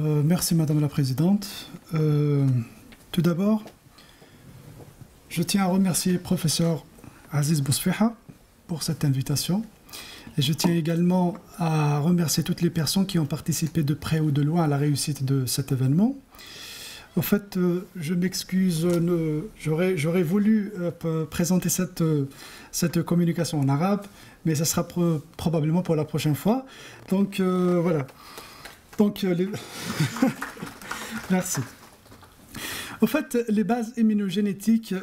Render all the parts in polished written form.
Merci Madame la Présidente. Tout d'abord, je tiens à remercier le professeur Aziz Bousfiha pour cette invitation. Et je tiens également à remercier toutes les personnes qui ont participé de près ou de loin à la réussite de cet événement. En fait, je m'excuse, j'aurais voulu présenter cette communication en arabe, mais ça sera probablement pour la prochaine fois. Donc voilà. Donc, merci. Au fait, les bases immunogénétiques,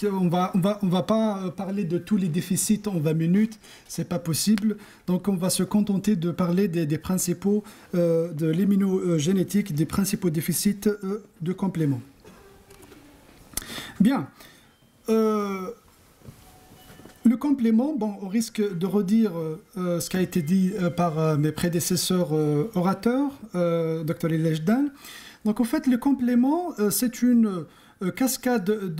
on va pas parler de tous les déficits en 20 minutes, c'est pas possible. Donc, on va se contenter de parler des principaux de l'immunogénétique, des principaux déficits de complément. Bien. Le complément, bon, au risque de redire ce qui a été dit par mes prédécesseurs orateurs, Dr Ilejdan. Donc, en fait, le complément, c'est une cascade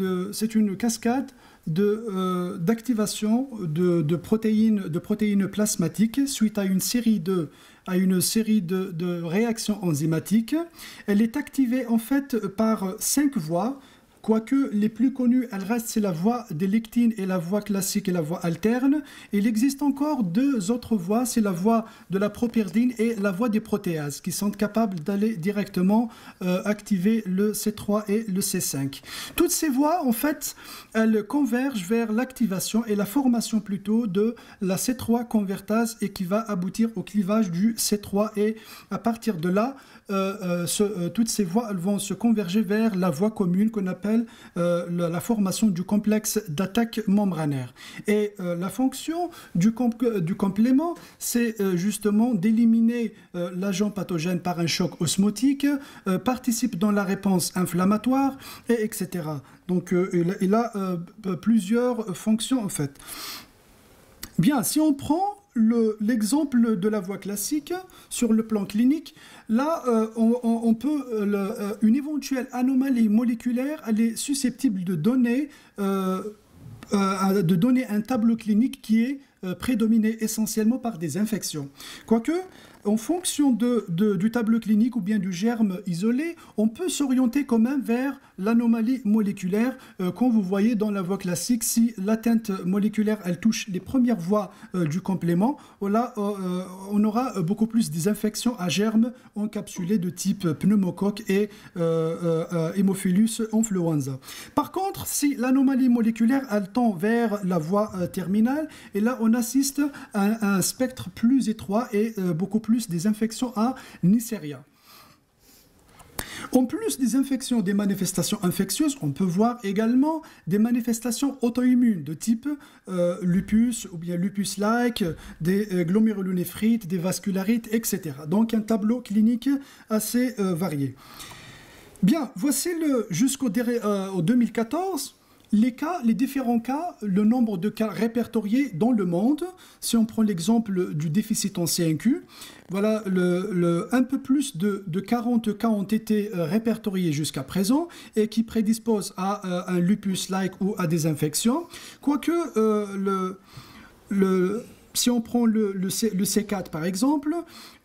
d'activation de protéines plasmatiques suite à une série de réactions enzymatiques. Elle est activée en fait par 5 voies. Quoique les plus connues, elles restent, c'est la voie des lectines et la voie classique et la voie alterne. Il existe encore 2 autres voies, c'est la voie de la properdine et la voie des protéases, qui sont capables d'aller directement activer le C3 et le C5. Toutes ces voies, en fait, elles convergent vers l'activation et la formation plutôt de la C3 convertase et qui va aboutir au clivage du C3. Et à partir de là, toutes ces voies elles vont se converger vers la voie commune qu'on appelle la formation du complexe d'attaque membranaire. Et la fonction du complément, c'est justement d'éliminer l'agent pathogène par un choc osmotique, participe dans la réponse inflammatoire, etc. Donc il a plusieurs fonctions en fait. Bien, si on prend l'exemple de la voie classique sur le plan clinique, là, on peut, une éventuelle anomalie moléculaire, elle est susceptible de donner un tableau clinique qui est prédominé essentiellement par des infections. Quoique, en fonction du tableau clinique ou bien du germe isolé, on peut s'orienter quand même vers l'anomalie moléculaire. Quand vous voyez dans la voie classique, si l'atteinte moléculaire elle touche les premières voies du complément, là, on aura beaucoup plus des infections à germes encapsulées de type pneumocoque et Haemophilus influenza. Par contre, si l'anomalie moléculaire elle tend vers la voie terminale, et là on assiste à un spectre plus étroit et beaucoup plus des infections à Neisseria. En plus des infections, des manifestations infectieuses, on peut voir également des manifestations auto-immunes de type lupus ou bien lupus-like, des glomérulonéphrites, des vascularites, etc. Donc un tableau clinique assez varié. Bien, voici jusqu'au 2014. Les différents cas, le nombre de cas répertoriés dans le monde, si on prend l'exemple du déficit en CNQ, voilà, un peu plus de 40 cas ont été répertoriés jusqu'à présent et qui prédisposent à un lupus-like ou à des infections. Quoique, si on prend le C4 par exemple,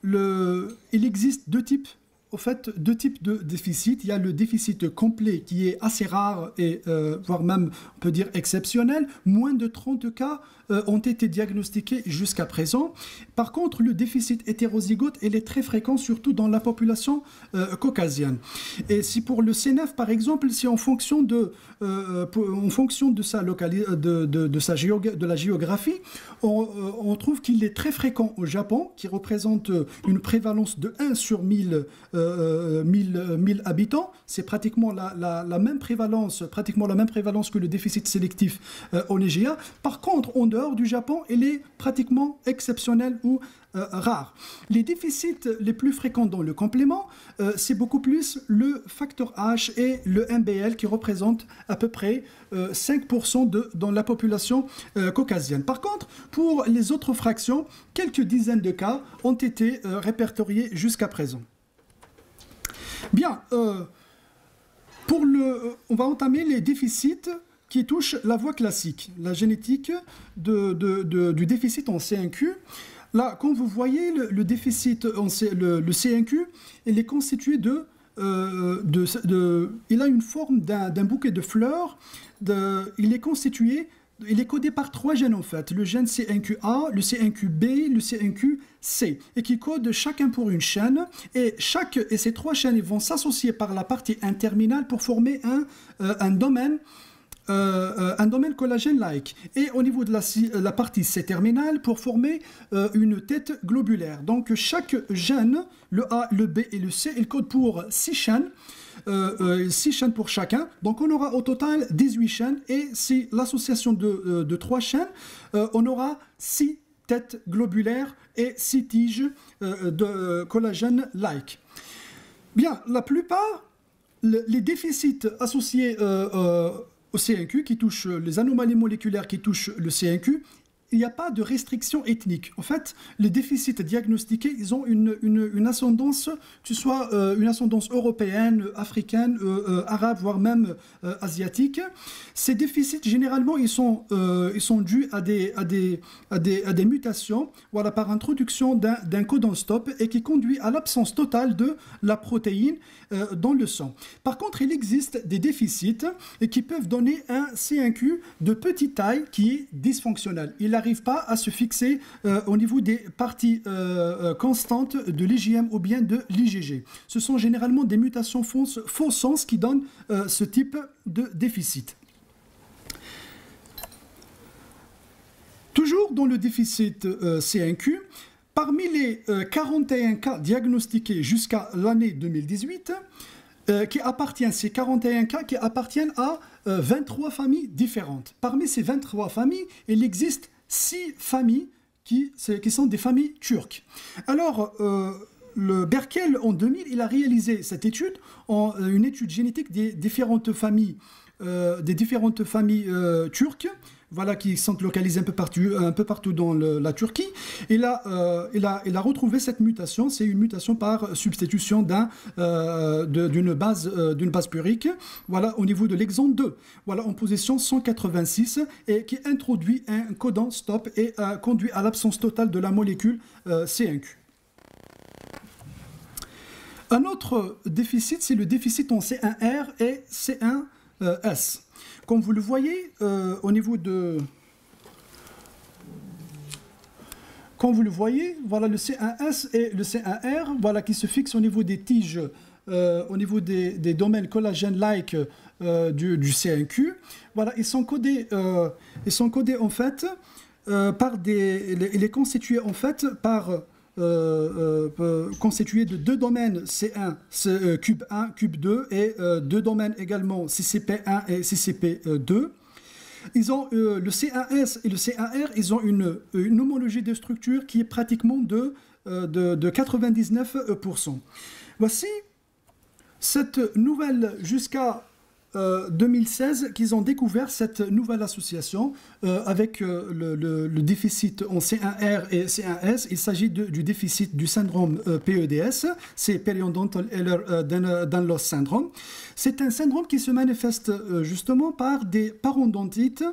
il existe 2 types. Au fait, 2 types de déficit. Il y a le déficit complet qui est assez rare et voire même, on peut dire, exceptionnel. Moins de 30 cas ont été diagnostiqués jusqu'à présent. Par contre, le déficit hétérozygote, il est très fréquent, surtout dans la population caucasienne. Et si pour le C9, par exemple, si en fonction de la géographie, on trouve qu'il est très fréquent au Japon, qui représente une prévalence de 1 sur 1000 habitants, c'est pratiquement la même prévalence que le déficit sélectif en EGA. Par contre, en dehors du Japon, il est pratiquement exceptionnel ou rare. Les déficits les plus fréquents dans le complément, c'est beaucoup plus le facteur H et le MBL qui représentent à peu près 5% dans la population caucasienne. Par contre, pour les autres fractions, quelques dizaines de cas ont été répertoriés jusqu'à présent. Bien, on va entamer les déficits qui touchent la voie classique, la génétique du déficit en C1Q. Là, comme vous voyez, le déficit, le C1Q, il est constitué il a une forme d'un bouquet de fleurs. Il est constitué, il est codé par 3 gènes en fait. Le gène C1QA, le C1QB, le C1QC, et qui codent chacun pour une chaîne. Et ces 3 chaînes ils vont s'associer par la partie N-terminale pour former un domaine collagène-like. Et au niveau de la partie C-terminale, pour former une tête globulaire. Donc chaque gène, le A, le B et le C, ils codent pour 6 chaînes. 6 chaînes pour chacun. Donc on aura au total 18 chaînes. Et si l'association de 3 chaînes, on aura 6 têtes globulaires et 6 tiges de collagène-like. Bien, la plupart, les déficits associés au C1Q, qui touche les anomalies moléculaires qui touchent le C1Q, il n'y a pas de restriction ethnique. En fait, les déficits diagnostiqués, ils ont une ascendance, que ce soit une ascendance européenne, africaine, arabe, voire même asiatique. Ces déficits, généralement, ils sont dus à des mutations, voilà, par introduction d'un codon stop et qui conduit à l'absence totale de la protéine dans le sang. Par contre, il existe des déficits qui peuvent donner un C1Q de petite taille qui est dysfonctionnel. Il n'arrive pas à se fixer au niveau des parties constantes de l'IgM ou bien de l'IgG. Ce sont généralement des mutations faux sens qui donnent ce type de déficit. Toujours dans le déficit C1Q, parmi les 41 cas diagnostiqués jusqu'à l'année 2018, ces 41 cas qui appartiennent à 23 familles différentes. Parmi ces 23 familles, il existe 6 familles qui sont des familles turques. Alors, le Berkel, en 2000, il a réalisé cette étude, une étude génétique des différentes familles turques, voilà, qui sont localisées un peu partout dans la Turquie. Il a retrouvé cette mutation. C'est une mutation par substitution d'une base purique, voilà, au niveau de l'exon 2, voilà, en position 186, et qui introduit un codon stop et conduit à l'absence totale de la molécule C1Q. Un autre déficit, c'est le déficit en C1R et C1S. Comme vous le voyez, au niveau de... Comme vous le voyez, voilà le C1S et le C1R, voilà, qui se fixent au niveau des tiges, au niveau des domaines collagène-like du C1Q. Voilà, ils sont codés en fait par il est constitué en fait par constitué de 2 domaines C1, cube 1, cube 2 et 2 domaines également CCP1 et CCP2. Ils ont le C1S et le C1R, ils ont une homologie de structure qui est pratiquement de 99%. Voici cette nouvelle jusqu'à 2016 qu'ils ont découvert cette nouvelle association avec le déficit en C1R et C1S. Il s'agit du déficit du syndrome PEDS, c'est Periodontal Ehlers-Danlos Syndrome. C'est un syndrome qui se manifeste justement par des parodontites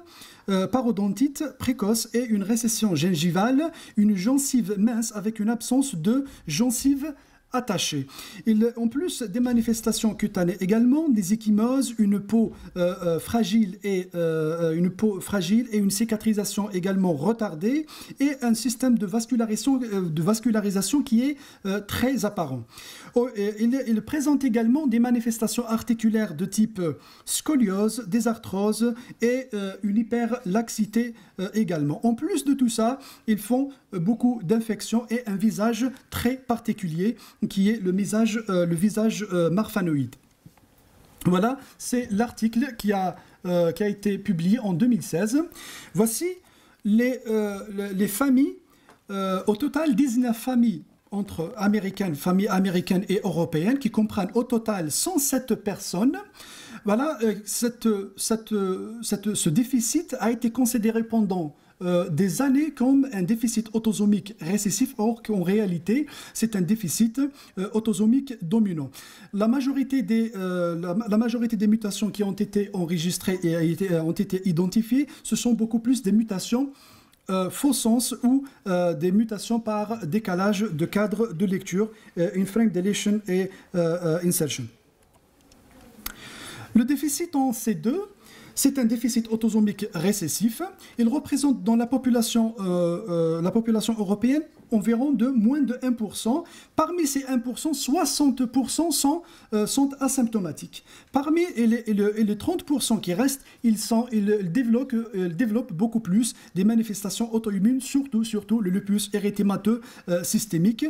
précoces et une récession gingivale, une gencive mince avec une absence de gencive attachée. En plus des manifestations cutanées également, des ecchymoses, une peau fragile et une cicatrisation également retardée et un système de vascularisation qui est très apparent. Il présente également des manifestations articulaires de type scoliose, des arthroses et une hyperlaxité également. En plus de tout ça, ils font beaucoup d'infections et un visage très particulier qui est le visage marfanoïde. Voilà, c'est l'article qui a été publié en 2016. Voici les familles, au total 19 familles entre familles américaines et européennes qui comprennent au total 107 personnes. Voilà, ce déficit a été considéré pendant des années comme un déficit autosomique récessif, or qu'en réalité, c'est un déficit autosomique dominant. La majorité des mutations qui ont été enregistrées et ont été identifiées, ce sont beaucoup plus des mutations faux sens ou des mutations par décalage de cadre de lecture, inferring deletion et insertion. Le déficit en C2, c'est un déficit autosomique récessif. Il représente dans la population européenne environ de moins de 1%. Parmi ces 1%, 60% sont asymptomatiques. Parmi les 30% qui restent, ils développent beaucoup plus des manifestations auto-immunes, surtout le lupus érythémateux systémique.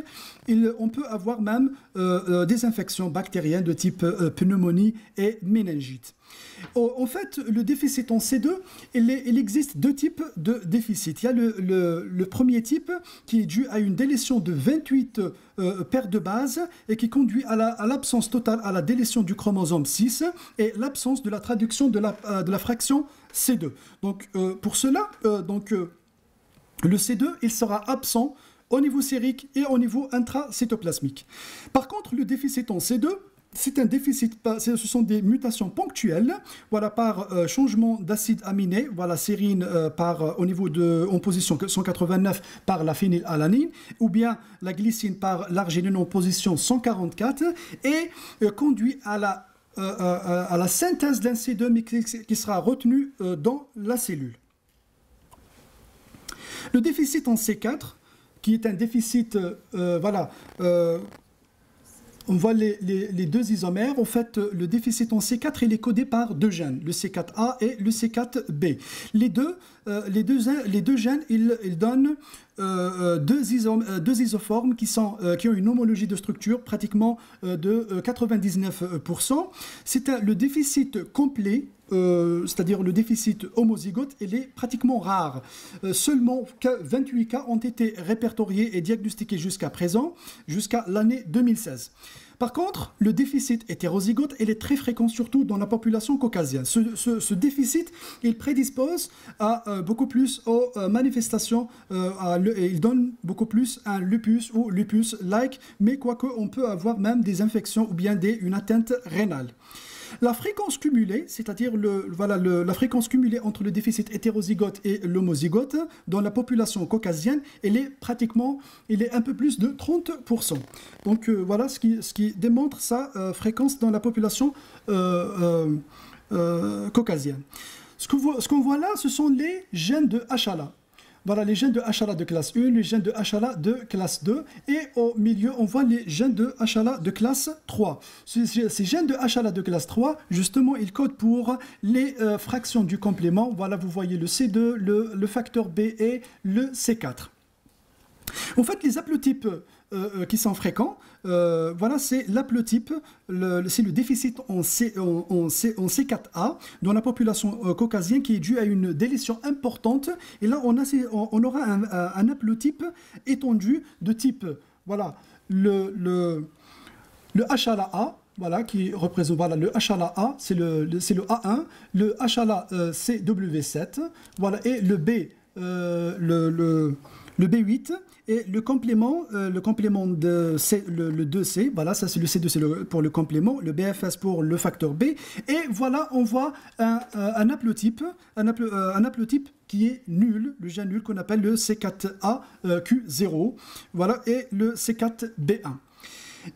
On peut avoir même des infections bactériennes de type pneumonie et méningite. En fait, le déficit en C2, il existe deux types de déficit. Il y a le premier type qui est dû à une délétion de 28 paires de bases et qui conduit à l'absence totale, à la délétion du chromosome 6 et l'absence de la traduction de la fraction C2. Donc, pour cela, le C2, il sera absent au niveau sérique et au niveau intracytoplasmique. Par contre, le déficit en C2, c'est un déficit, ce sont des mutations ponctuelles, voilà, par changement d'acide aminé, voilà, sérine en position 189 par la phénylalanine, ou bien la glycine par l'arginine en position 144, et conduit à la synthèse d'un C2 qui sera retenu dans la cellule. Le déficit en C4, qui est un déficit, on voit les deux isomères. En fait, le déficit en C4, il est codé par deux gènes, le C4A et le C4B. Les deux gènes, ils donnent deux isoformes qui ont une homologie de structure pratiquement de 99%. C'est le déficit complet, c'est-à-dire le déficit homozygote, il est pratiquement rare. Seulement 28 cas ont été répertoriés et diagnostiqués jusqu'à présent, jusqu'à l'année 2016. Par contre, le déficit hétérozygote, il est très fréquent, surtout dans la population caucasienne. Ce déficit, il prédispose à beaucoup plus aux manifestations, il donne beaucoup plus un lupus ou lupus-like, mais quoique on peut avoir même des infections ou bien une atteinte rénale. La fréquence cumulée, c'est-à-dire la fréquence cumulée entre le déficit hétérozygote et l'homozygote dans la population caucasienne, elle est un peu plus de 30%. Donc voilà ce qui démontre sa fréquence dans la population caucasienne. Ce qu'on voit là, ce sont les gènes de HLA. Voilà les gènes de HLA de classe 1, les gènes de HLA de classe 2, et au milieu, on voit les gènes de HLA de classe 3. Ces gènes de HLA de classe 3, justement, ils codent pour les fractions du complément. Voilà, vous voyez le C2, le facteur B et le C4. En fait, les haplotypes qui sont fréquents, voilà, c'est l'haplotype, c'est le déficit en C4A dans la population caucasienne qui est dû à une délétion importante. Et là, on aura un haplotype étendu de type, voilà, le HLA-A, voilà, qui représente, voilà, le HLA-A, c'est le A1, le HLA CW7, voilà, et le B, le B8, et le complément de C, le 2C, voilà, ça c'est le C2, pour le complément, le BFS pour le facteur B, et voilà, on voit un haplotype qui est nul, le gène nul qu'on appelle le C4AQ0, voilà, et le C4B1.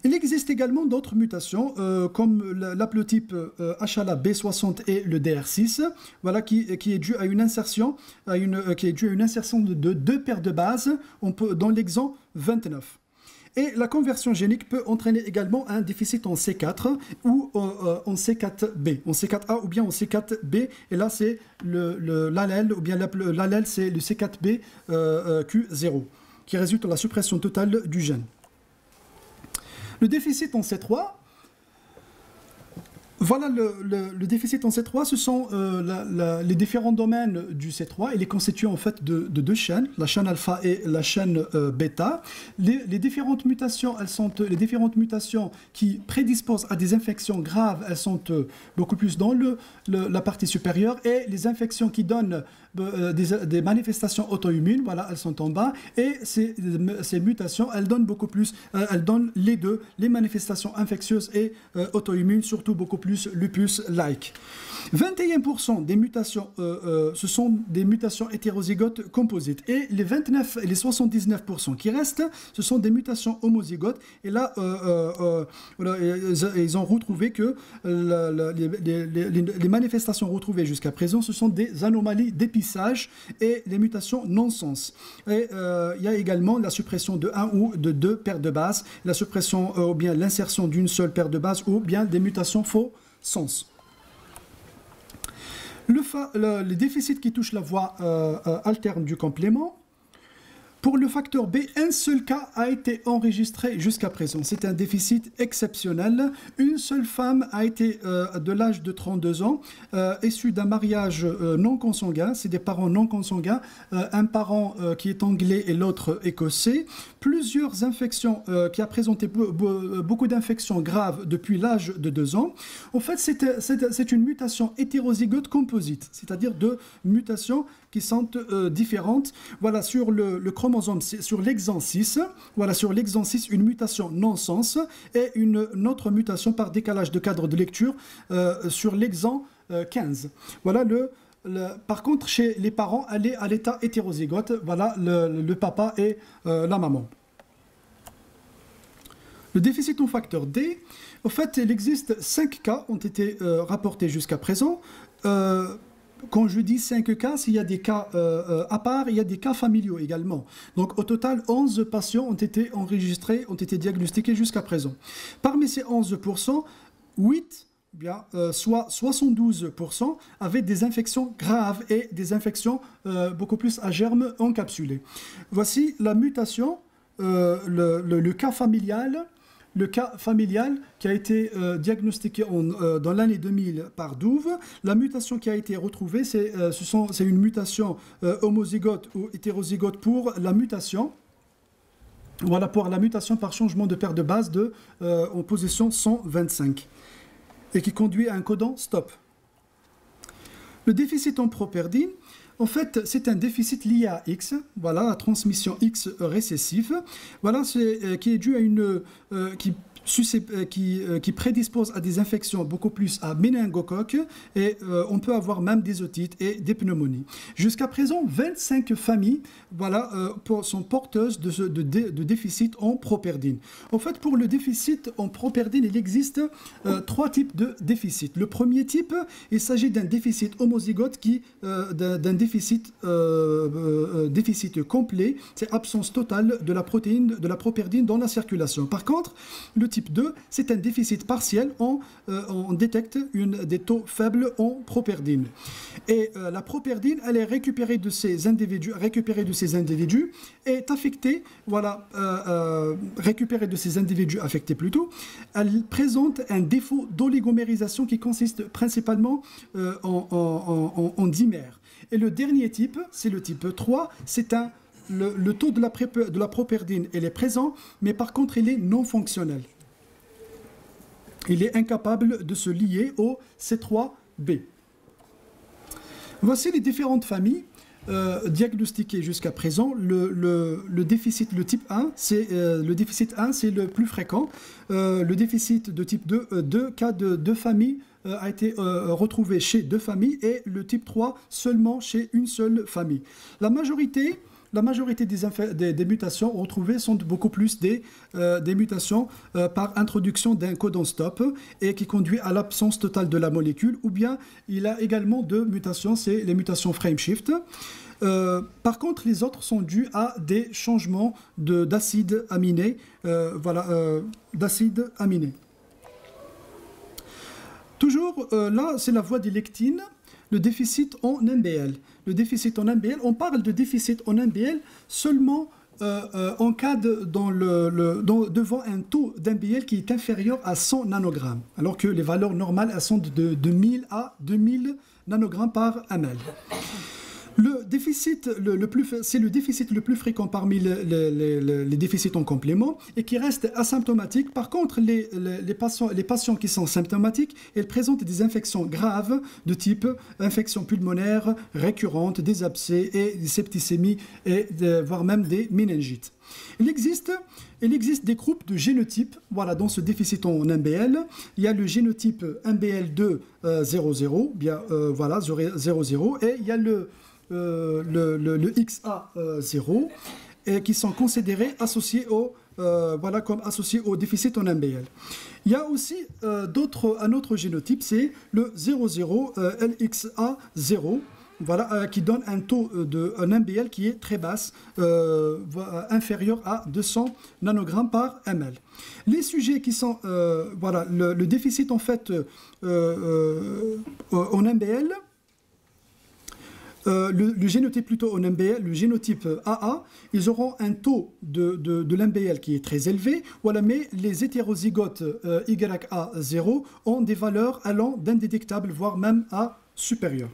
Il existe également d'autres mutations comme l'haplotype HLA B60 et le DR6, voilà, qui est dû à une insertion, de deux paires de bases dans l'exon 29. Et la conversion génique peut entraîner également un déficit en C4 ou en C4B, en C4A ou bien en C4B. Et là, c'est l'allèle, ou bien l'allèle, c'est le C4B Q0, qui résulte de la suppression totale du gène. Le déficit en C3, voilà le déficit en C3, ce sont les différents domaines du C3. Il est constitué en fait de deux chaînes, la chaîne alpha et la chaîne bêta. Les différentes mutations, les différentes mutations qui prédisposent à des infections graves, elles sont beaucoup plus dans la partie supérieure, et les infections qui donnent des manifestations auto-immunes, voilà, elles sont en bas, et ces mutations, elles donnent beaucoup plus, elles donnent les deux, les manifestations infectieuses et auto-immunes, surtout beaucoup plus plus lupus-like. 21% des mutations, ce sont des mutations hétérozygotes composites. Et les 29 et les 79% qui restent, ce sont des mutations homozygotes. Et là, ils ont retrouvé que les manifestations retrouvées jusqu'à présent, ce sont des anomalies d'épissage et les mutations non-sens. Et il y a également la suppression de 1 ou de 2 paires de bases, la suppression ou bien l'insertion d'une seule paire de bases ou bien des mutations faux sens. Les déficits qui touchent la voie alterne du complément. Pour le facteur B, un seul cas a été enregistré jusqu'à présent. C'est un déficit exceptionnel. Une seule femme a été de l'âge de 32 ans, issue d'un mariage non consanguin. C'est des parents non consanguins, un parent qui est anglais et l'autre écossais. Plusieurs infections, qui a présenté beaucoup d'infections graves depuis l'âge de 2 ans. En fait, c'est une mutation hétérozygote composite, c'est-à-dire de mutations qui sont différentes. Voilà, sur le chromosome, sur l'exon 6, voilà, sur l'exon 6, une mutation non-sens et une autre mutation par décalage de cadre de lecture sur l'exon 15. Voilà par contre, chez les parents, elle est à l'état hétérozygote. Voilà le papa et la maman. Le déficit en facteur D, en fait, il existe 5 cas ont été rapportés jusqu'à présent. Quand je dis 5 cas, s'il y a des cas à part, il y a des cas familiaux également. Donc au total, 11 patients ont été enregistrés, ont été diagnostiqués jusqu'à présent. Parmi ces 11%, 8, soit 72%, avaient des infections graves et des infections beaucoup plus à germes encapsulés. Voici la mutation, le cas familial. Le cas familial qui a été diagnostiqué dans l'année 2000 par Douve. La mutation qui a été retrouvée, c'est une mutation homozygote ou hétérozygote pour la mutation. Voilà, pour la mutation par changement de paire de base en position 125 et qui conduit à un codon stop. Le déficit en properdine, en fait, c'est un déficit lié à X, voilà, la transmission X récessive, voilà, qui est dû à qui prédispose à des infections beaucoup plus à méningocoque et on peut avoir même des otites et des pneumonies. Jusqu'à présent, 25 familles voilà, sont porteuses de déficit en properdine. En fait, pour le déficit en properdine, il existe 3 types de déficit. Le premier type, il s'agit d'un déficit homozygote d'un déficit complet, c'est absence totale de la protéine de la properdine dans la circulation. Par contre, le type 2, c'est un déficit partiel, on détecte des taux faibles en properdine. Et la properdine, elle est récupérée de ces individus, est affectée, voilà, récupérée de ces individus affectés plutôt, elle présente un défaut d'oligomérisation qui consiste principalement en dimères. Et le dernier type, c'est le type 3, c'est le taux de la properdine, il est présent, mais par contre, il est non fonctionnel. Il est incapable de se lier au C3b. Voici les différentes familles diagnostiquées jusqu'à présent. Le déficit, le type 1, le déficit 1, c'est le plus fréquent. Le déficit de type 2, 2 cas de 2 familles a été retrouvé chez 2 familles et le type 3 seulement chez une seule famille. La majorité des mutations retrouvées sont beaucoup plus des mutations par introduction d'un codon stop et qui conduit à l'absence totale de la molécule, ou bien il a également 2 mutations, c'est les mutations frameshift. Par contre, les autres sont dus à des changements d'acides aminés, d'acides aminés. Toujours, là, c'est la voie des lectines. Le déficit en MBL. Le déficit en MBL, on parle de déficit en MBL seulement en cas devant un taux d'MBL qui est inférieur à 100 nanogrammes, alors que les valeurs normales elles sont de 1000 à 2000 nanogrammes par ml. Le déficit, c'est le déficit le plus fréquent parmi les déficits en complément et qui reste asymptomatique. Par contre, les patients qui sont symptomatiques, ils présentent des infections graves de type infection pulmonaire récurrente, des abcès et des septicémies, voire même des méningites. Il existe des groupes de génotypes dans ce déficit en MBL. Il y a le génotype MBL2 00, voilà, 00, et il y a le XA0 qui sont considérés associés comme associés au déficit en MBL. Il y a aussi un autre génotype, c'est le 00 LXA0. Voilà, qui donne un taux un MBL qui est très basse, inférieur à 200 nanogrammes par ml. Les sujets qui sont, le déficit en fait en MBL, le génotype plutôt en MBL, le génotype AA, ils auront un taux de l'MBL qui est très élevé, mais les hétérozygotes YA0 ont des valeurs allant d'indétectables, voire même à supérieures.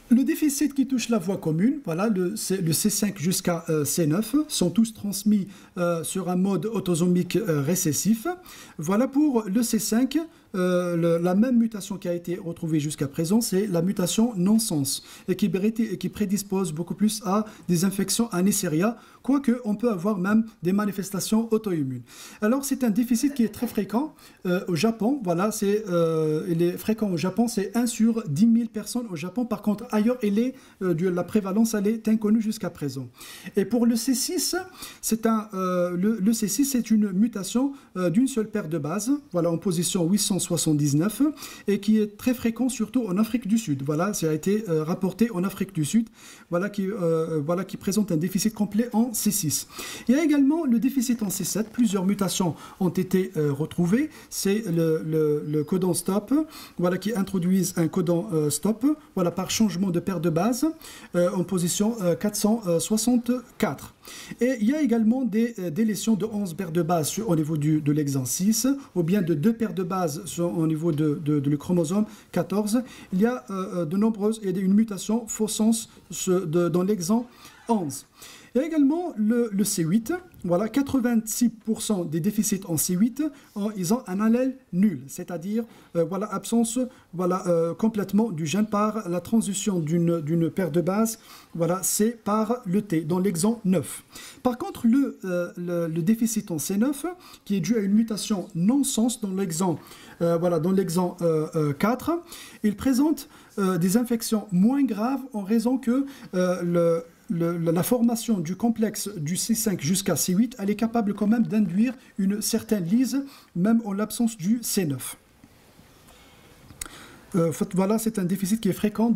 Le déficit qui touche la voie commune, le C5 jusqu'à C9, sont tous transmis sur un mode autosomique récessif. Voilà pour le C5. La même mutation qui a été retrouvée jusqu'à présent, c'est la mutation non-sens et qui prédispose beaucoup plus à des infections à Neisseria, quoique on peut avoir même des manifestations auto-immunes. Alors c'est un déficit qui est très fréquent au Japon. Il est fréquent au Japon, c'est 1 sur 10 000 personnes au Japon. Par contre, ailleurs, la prévalence elle est inconnue jusqu'à présent. Et pour le C6, le C6 c'est une mutation d'une seule paire de bases, en position 879 et qui est très fréquent surtout en Afrique du Sud. Ça a été rapporté en Afrique du Sud, qui présente un déficit complet en C6. Il y a également le déficit en C7. Plusieurs mutations ont été retrouvées. C'est le codon stop, qui introduisent un codon stop, par changement de paire de base en position 464. Et il y a également des délétions de 11 paires de base au niveau de l'exon 6, ou bien de 2 paires de base au niveau de chromosome 14. Il y a une mutation faux sens dans l'exon 11. Il y a également le C8. 86% des déficits en C8, ils ont un allèle nul, c'est-à-dire absence complètement du gène par la transition d'une paire de base, C par le T, dans l'exon 9. Par contre, le déficit en C9, qui est dû à une mutation non-sens dans l'exon 4, il présente des infections moins graves en raison que la formation du complexe du C5 jusqu'à C8, elle est capable quand même d'induire une certaine lyse, même en l'absence du C9. C'est un déficit qui est fréquent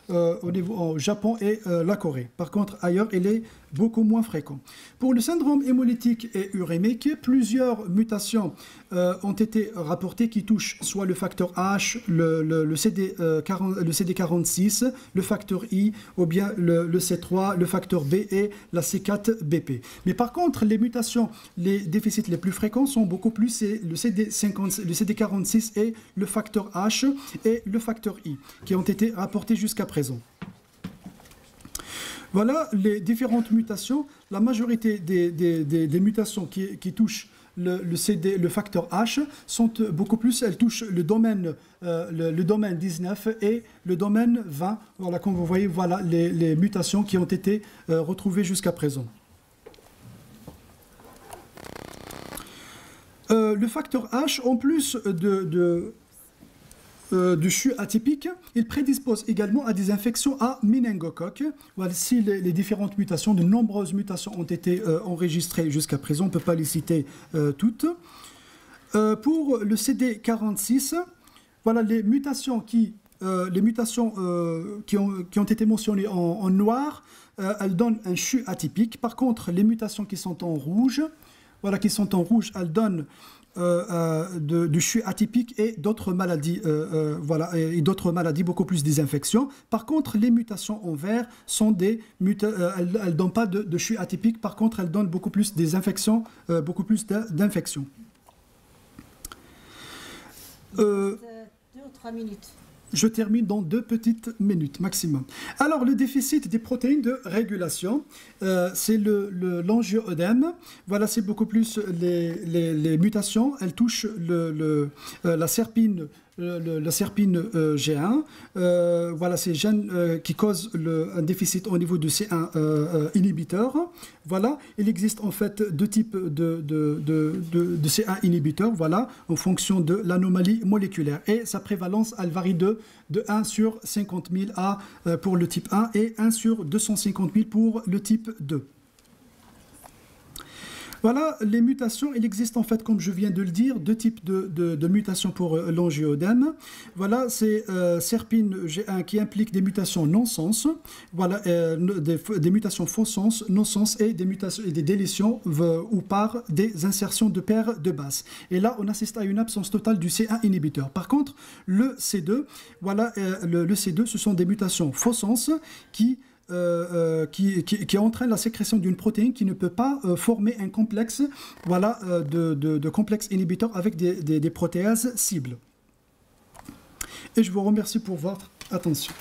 au Japon et la Corée. Par contre, ailleurs, il est beaucoup moins fréquent. Pour le syndrome hémolytique et urémique, plusieurs mutations ont été rapportées qui touchent soit le facteur H, le CD46, le facteur I, ou bien le C3, le facteur B et la C4BP. Mais par contre, les mutations, les déficits les plus fréquents sont beaucoup plus le CD46 et le facteur H et le facteur I, qui ont été rapportés jusqu'à présent. Voilà les différentes mutations. La majorité des mutations qui touchent le facteur H sont beaucoup plus, elles touchent le domaine 19 et le domaine 20. Comme vous voyez, les mutations qui ont été retrouvées jusqu'à présent. Le facteur H, en plus du CHU atypique, il prédispose également à des infections à méningocoque. Si les différentes mutations, de nombreuses mutations ont été enregistrées jusqu'à présent, on ne peut pas les citer toutes. Pour le CD46, les mutations qui ont été mentionnées en noir, elles donnent un CHU atypique. Par contre, les mutations qui sont en rouge, elles donnent du CHU atypique et d'autres maladies, beaucoup plus des infections. Par contre, les mutations en vert sont elles ne donnent pas de CHU atypique. Par contre, elles donnent beaucoup plus des infections, beaucoup plus d'infections. 2 ou 3 minutes. Je termine dans 2 petites minutes maximum. Alors, le déficit des protéines de régulation, c'est l'angio-œdème. Voilà, c'est beaucoup plus les mutations. Elles touchent la serpine. La serpine G1, voilà, ces gènes qui causent un déficit au niveau de C1 inhibiteur. Voilà, il existe en fait 2 types de C1 inhibiteurs, voilà, en fonction de l'anomalie moléculaire. Et sa prévalence, elle varie de 1 sur 50 000 pour le type 1 et 1 sur 250 000 pour le type 2. Voilà, les mutations, il existe en fait, comme je viens de le dire, 2 types de mutations pour l'angio-œdème. Voilà, c'est serpine G1 qui implique des mutations non-sens, voilà, des mutations faux-sens, non-sens et des mutations et des délétions ou par des insertions de paires de base. Et là, on assiste à une absence totale du C1 inhibiteur. Par contre, le C2, voilà, le C2, ce sont des mutations faux-sens qui entraîne la sécrétion d'une protéine qui ne peut pas former un complexe, voilà, de complexes inhibiteurs avec des protéases cibles. Et je vous remercie pour votre attention.